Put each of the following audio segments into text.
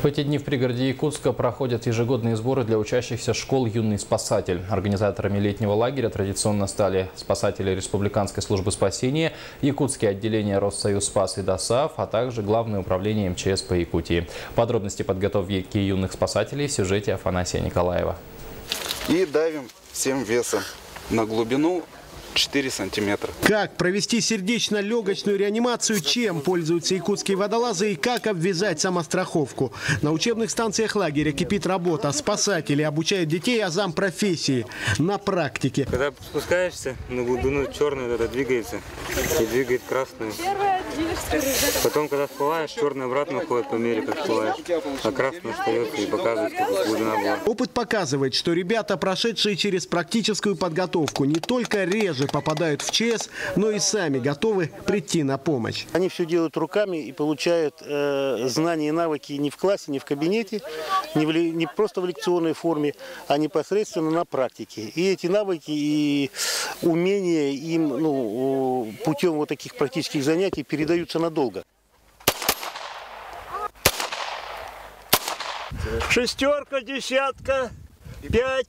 В эти дни в пригороде Якутска проходят ежегодные сборы для учащихся школ «Юный спасатель». Организаторами летнего лагеря традиционно стали спасатели Республиканской службы спасения, якутские отделения Россоюз Спас и ДОСААФ, а также Главное управление МЧС по Якутии. Подробности подготовки юных спасателей в сюжете Афанасия Николаева. И давим всем весом на глубину 4 сантиметра. Как провести сердечно-легочную реанимацию, чем пользуются якутские водолазы и как обвязать самостраховку. На учебных станциях лагеря кипит работа. Спасатели обучают детей азам профессии на практике. Когда спускаешься на глубину, черная это двигается и двигает красную. Потом, когда всплываешь, черная обратно уходит по мере, как всплываешь, а красная остается и показывает, как глубина была. Опыт показывает, что ребята, прошедшие через практическую подготовку, не только реже попадают в ЧС, но и сами готовы прийти на помощь. Они все делают руками и получают знания и навыки не в классе, не в кабинете, не просто в лекционной форме, а непосредственно на практике. И эти навыки и умения им путем вот таких практических занятий передаются надолго. Шестерка, десятка, 5,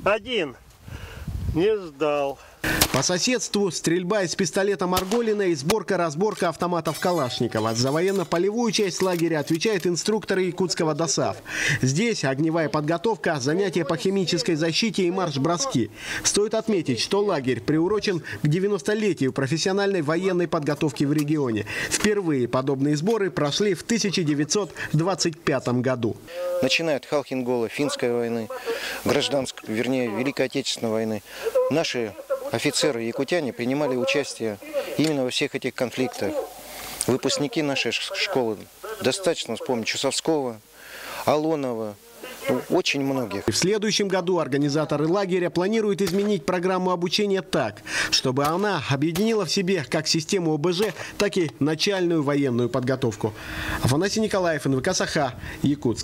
1. Не сдал. По соседству стрельба из пистолета Марголина и сборка-разборка автоматов Калашникова. За военно-полевую часть лагеря отвечают инструкторы якутского ДОСААФ. Здесь огневая подготовка, занятия по химической защите и марш-броски. Стоит отметить, что лагерь приурочен к 90-летию профессиональной военной подготовки в регионе. Впервые подобные сборы прошли в 1925 году. Начиная от Халхин-Гола, Финской войны, Великой Отечественной войны, наши офицеры-якутяне принимали участие именно во всех этих конфликтах. Выпускники нашей школы, достаточно вспомнить Чусовского, Алонова, очень многих. В следующем году организаторы лагеря планируют изменить программу обучения так, чтобы она объединила в себе как систему ОБЖ, так и начальную военную подготовку. Афанасий Николаев, НВК «Саха», Якутск.